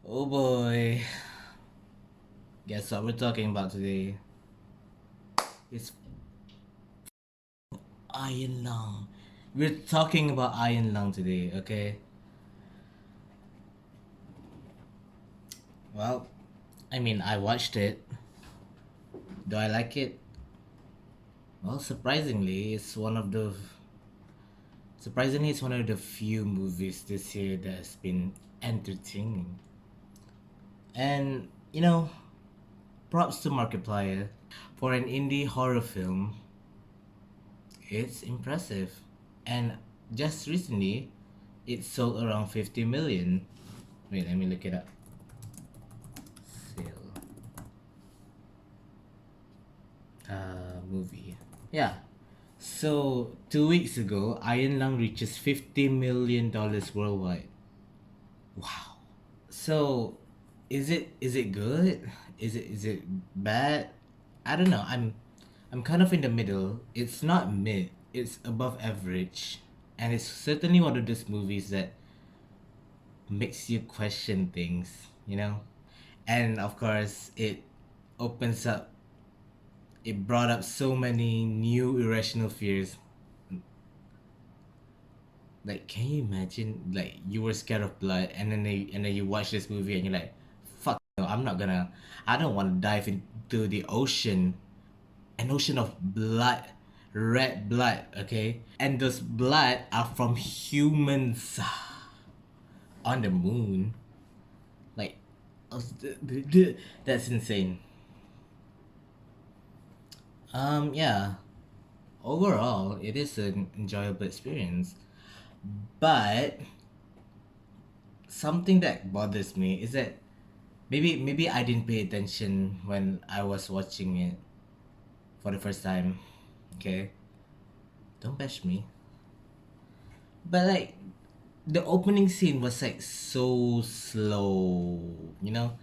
Oh boy. Guess what we're talking about today? It's Iron Lung. We're talking about Iron Lung today, okay? Well, I watched it. Do I like it? Well, surprisingly it's one of the few movies this year that's been entertaining. And, props to Markiplier. For an indie horror film, it's impressive. And just recently, it sold around 50 million. Wait, let me look it up. Sale. Movie. Yeah. So 2 weeks ago, Iron Lung reaches $50 million worldwide. Wow. So, is it good? Is it bad? I don't know. I'm kind of in the middle. It's not mid. It's above average, and it's certainly one of those movies that makes you question things. And of course, opens up. It brought up so many new irrational fears. Like, can you imagine? Like, you were scared of blood, and then you watch this movie, and you're like, "Fuck no, I'm not gonna. I don't want to dive into the ocean, an ocean of blood, red blood. Okay, and those blood are from humans on the moon. Like, that's insane. Yeah. Overall, it is an enjoyable experience, but something that bothers me is that maybe I didn't pay attention when I was watching it for the first time. Okay, don't bash me. But like, the opening scene was like so slow, you know,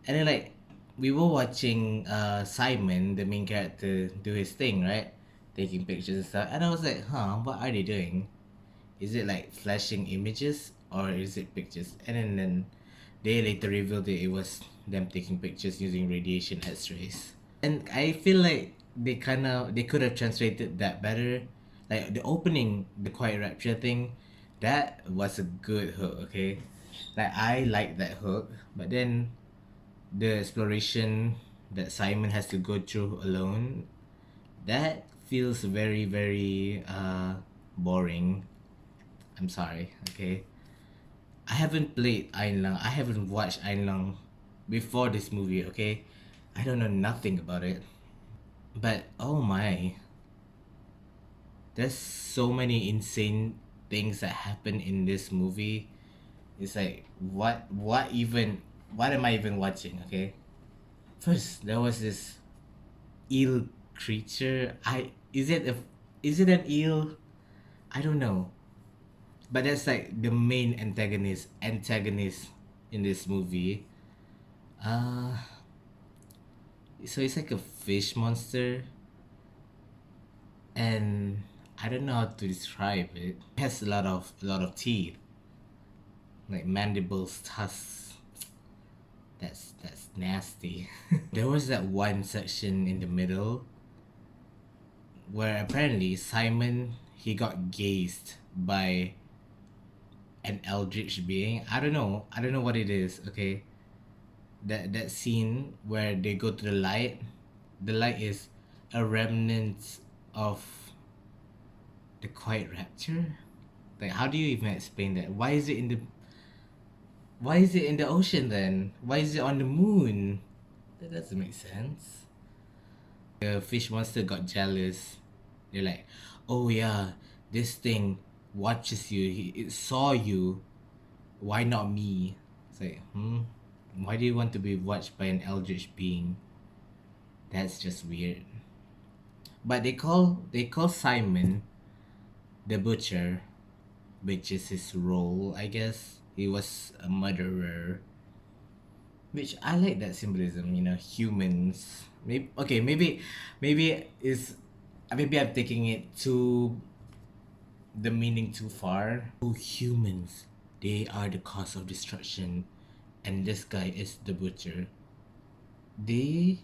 and then like we were watching Simon, the main character, do his thing, right? Taking pictures and stuff, and I was like, huh, what are they doing? Is it like flashing images or is it pictures? And then they later revealed that it was them taking pictures using radiation X-rays. And I feel like they could have translated that better. Like the opening, the quiet rapture thing, that was a good hook, okay? Like I like that hook, but then the exploration that Simon has to go through alone, that feels very, very boring. I'm sorry, okay? I haven't played Ain Lang. I haven't watched Ain Lang before this movie, okay? I don't know nothing about it. But oh my, there's so many insane things that happen in this movie. It's like what am I even watching, okay? First, there was this eel creature. Is it an eel? I don't know. But that's like the main antagonist in this movie. Uh so it's like a fish monster, and I don't know how to describe it. It has a lot of teeth, like mandibles, tusks. That's nasty. There was that one section in the middle where apparently Simon, he got gazed by an eldritch being. I don't know what it is, okay? That scene where they go to the light. The light is a remnant of the quiet rapture. Like, how do you even explain that? Why is it in the ocean then? Why is it on the moon? That doesn't make sense. The fish monster got jealous. They're like, oh yeah, this thing watches you. It saw you. Why not me? It's like, why do you want to be watched by an eldritch being? That's just weird. But they call Simon the butcher, which is his role, I guess. He was a murderer, which I like that symbolism. Humans. Maybe is maybe I'm taking it to the meaning too far. Oh, humans, they are the cause of destruction, and this guy is the butcher. They,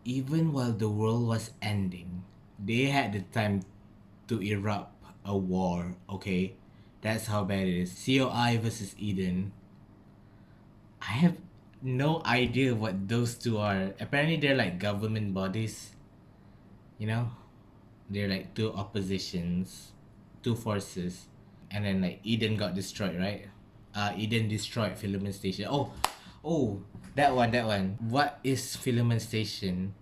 even while the world was ending, they had the time to erupt a war, okay? That's how bad it is. COI versus Eden. I have no idea what those two are. Apparently, they're like government bodies, you know? They're like two oppositions, two forces. And then like Eden got destroyed, right? Eden destroyed Filament Station. Oh, that one. What is Filament Station?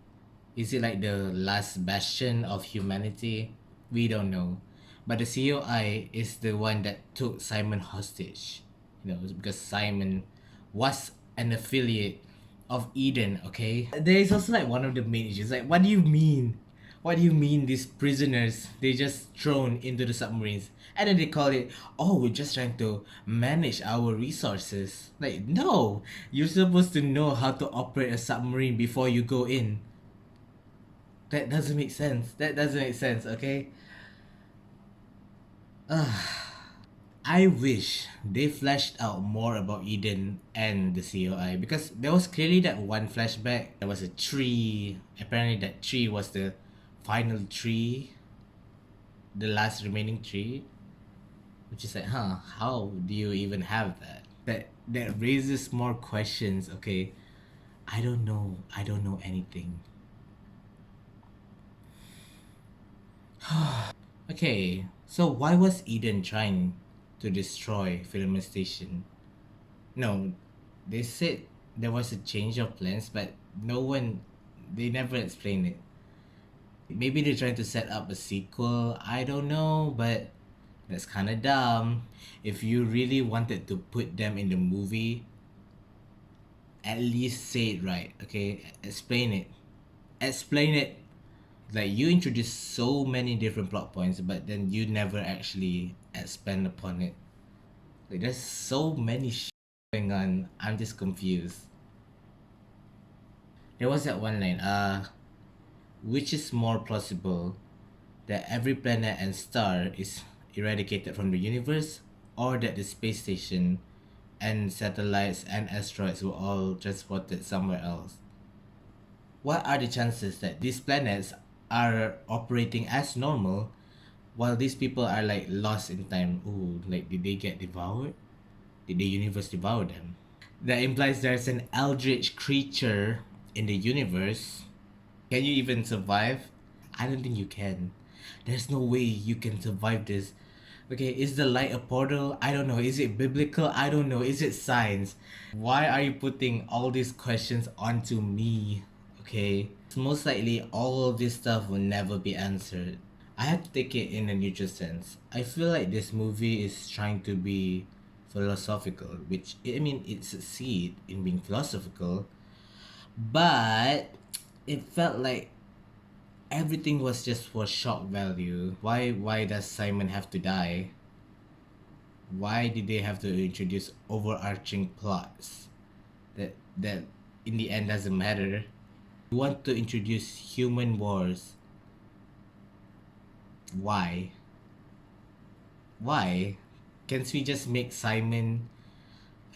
Is it like the last bastion of humanity? We don't know. But the COI is the one that took Simon hostage. You know, because Simon was an affiliate of Eden, okay? There is also like one of the main issues. Like, what do you mean? What do you mean these prisoners, they just thrown into the submarines? And then they call it, oh, we're just trying to manage our resources. Like, no! You're supposed to know how to operate a submarine before you go in. That doesn't make sense. That doesn't make sense, okay? I wish they fleshed out more about Eden and the COI, because there was clearly that one flashback. There was a tree. Apparently, that tree was the final tree, the last remaining tree. Which is like, huh? How do you even have that? That raises more questions. Okay, I don't know. I don't know anything. Okay, so why was Eden trying to destroy Filament Station? No, they said there was a change of plans, but no one, they never explained it. Maybe they're trying to set up a sequel, I don't know, but that's kind of dumb. If you really wanted to put them in the movie, at least say it right, okay? Explain it. Explain it. Like, you introduce so many different plot points, but then you never actually expand upon it. Like, there's so many going on. I'm just confused. There was that one line, which is more plausible, that every planet and star is eradicated from the universe, or that the space station and satellites and asteroids were all transported somewhere else? What are the chances that these planets are operating as normal while these people are like lost in time? Ooh, like, did they get devoured? Did the universe devour them? That implies there's an eldritch creature in the universe. Can you even survive? I don't think you can. There's no way you can survive this. Okay, is the light a portal? I don't know. Is it biblical? I don't know. Is it science? Why are you putting all these questions onto me? Okay, most likely all of this stuff will never be answered. I have to take it in a neutral sense. I feel like this movie is trying to be philosophical, which, I mean, it succeeds in being philosophical, but it felt like everything was just for shock value. Why does Simon have to die? Why did they have to introduce overarching plots that in the end doesn't matter? You want to introduce human wars. Why? Why? Can't we just make Simon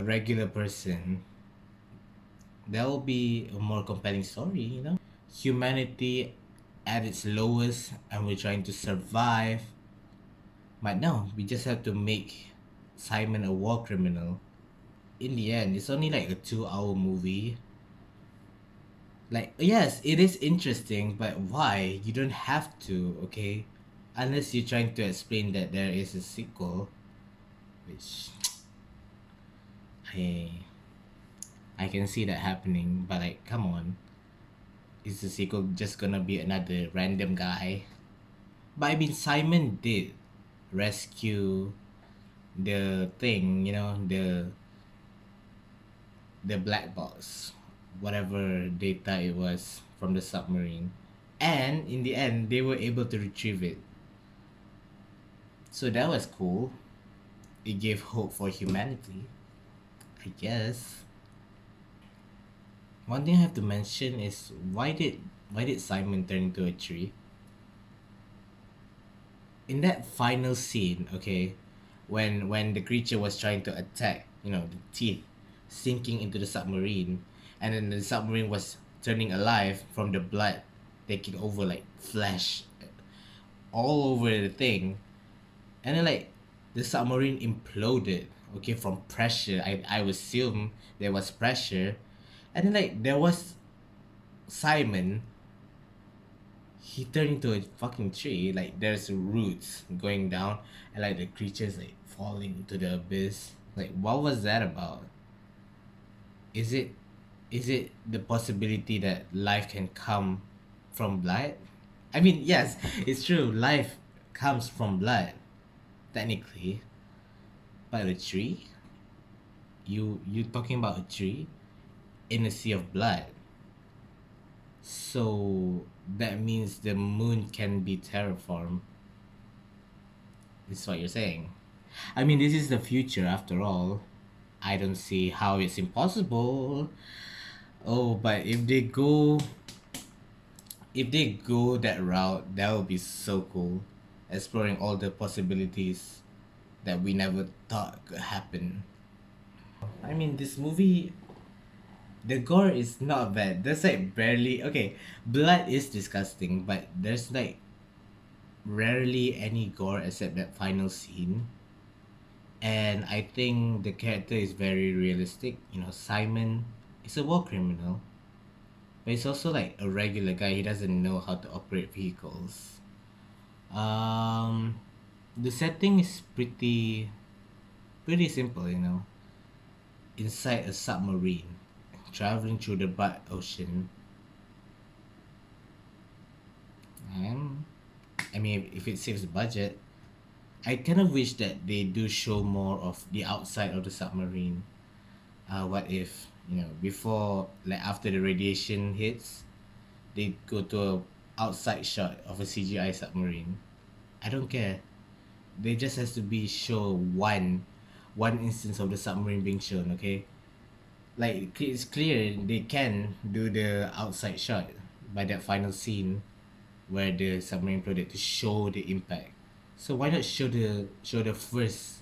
a regular person? That will be a more compelling story, you know? Humanity at its lowest and we're trying to survive. But no, we just have to make Simon a war criminal. In the end, it's only like a 2 hour movie. Like, yes, it is interesting, but why? You don't have to, okay? Unless you're trying to explain that there is a sequel, which I I can see that happening, but like, come on. Is the sequel just gonna be another random guy? But I mean, Simon did rescue the thing, you know, the black box, whatever data it was from the submarine. And in the end, they were able to retrieve it. So that was cool. It gave hope for humanity, I guess. One thing I have to mention is why did Simon turn into a tree? In that final scene, okay, when the creature was trying to attack, you know, the teeth, sinking into the submarine, and then the submarine was turning alive from the blood taking over like flesh all over the thing, and then like the submarine imploded. Okay, from pressure. I would assume there was pressure, and then like there was Simon. He turned into a fucking tree. Like there's roots going down, and like the creatures like falling to the abyss. Like what was that about? Is it is it the possibility that life can come from blood? I mean, yes, it's true. Life comes from blood, technically, but a tree? You talking about a tree in a sea of blood? So that means the moon can be terraformed. Is what you're saying? I mean, this is the future after all. I don't see how it's impossible. Oh, but if they go that route, that would be so cool. Exploring all the possibilities that we never thought could happen. I mean, this movie, the gore is not bad. There's like barely, okay, blood is disgusting, but there's like rarely any gore except that final scene. And I think the character is very realistic. You know, Simon is a war criminal, but he's also like a regular guy. He doesn't know how to operate vehicles. Um, the setting is pretty simple, you know. Inside a submarine, traveling through the Black Ocean. And I mean, if it saves the budget, I kind of wish that they do show more of the outside of the submarine. What if, you know, before, like after the radiation hits, they go to a outside shot of a CGI submarine? I don't care. There just has to be show one instance of the submarine being shown. Okay, like it's clear they can do the outside shot by that final scene where the submarine imploded to show the impact. So why not show the first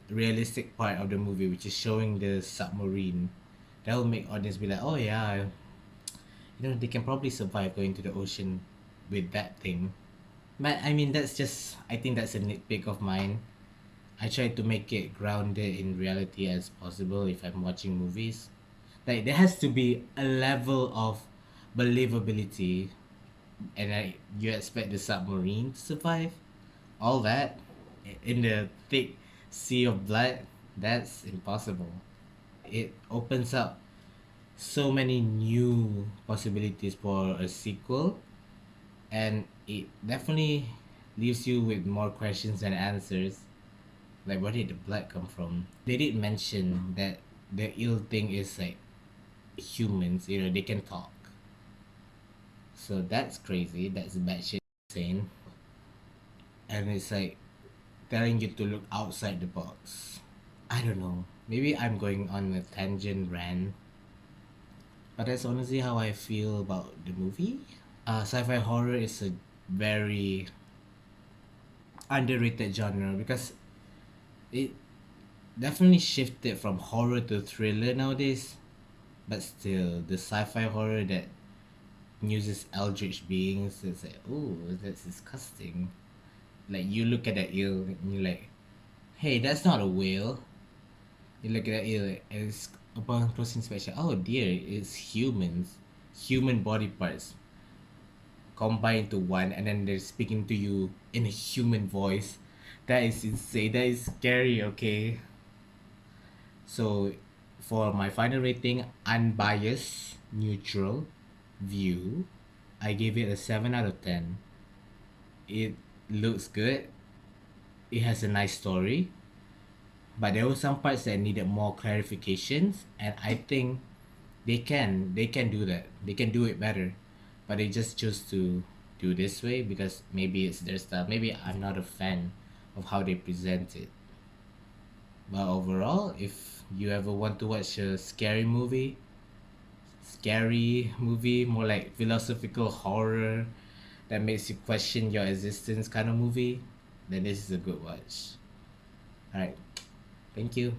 realistic part of the movie, which is showing the submarine? That will make audience be like, oh yeah, you know, they can probably survive going to the ocean with that thing. But I mean, I think that's a nitpick of mine. I try to make it grounded in reality as possible if I'm watching movies. Like there has to be a level of believability, and you expect the submarine to survive all that in the thick sea of blood. That's impossible. It opens up so many new possibilities for a sequel, and it definitely leaves you with more questions than answers. Like, where did the blood come from? They did mention that the ill thing is like humans, you know, they can talk. So that's crazy. That's batshit insane. And it's like telling you to look outside the box. I don't know. Maybe I'm going on a tangent rant, but that's honestly how I feel about the movie. Sci-fi horror is a very underrated genre because it definitely shifted from horror to thriller nowadays. But still, the sci-fi horror that uses eldritch beings, it's like, oh, that's disgusting. Like you look at that eel and you're like, hey, that's not a whale. You look at that eel and it's upon close inspection, oh dear, it's human body parts combined to one, and then they're speaking to you in a human voice. That is insane. That is scary. Okay, so for my final rating, unbiased, neutral view, I give it a 7 out of 10. It looks good. It has a nice story, but there were some parts that needed more clarifications, and I think they can do that. They can do it better, but they just choose to do this way because maybe it's their style. Maybe I'm not a fan of how they present it. But overall, if you ever want to watch a scary movie, more like philosophical horror that makes you question your existence kind of movie, then this is a good watch. All right, thank you.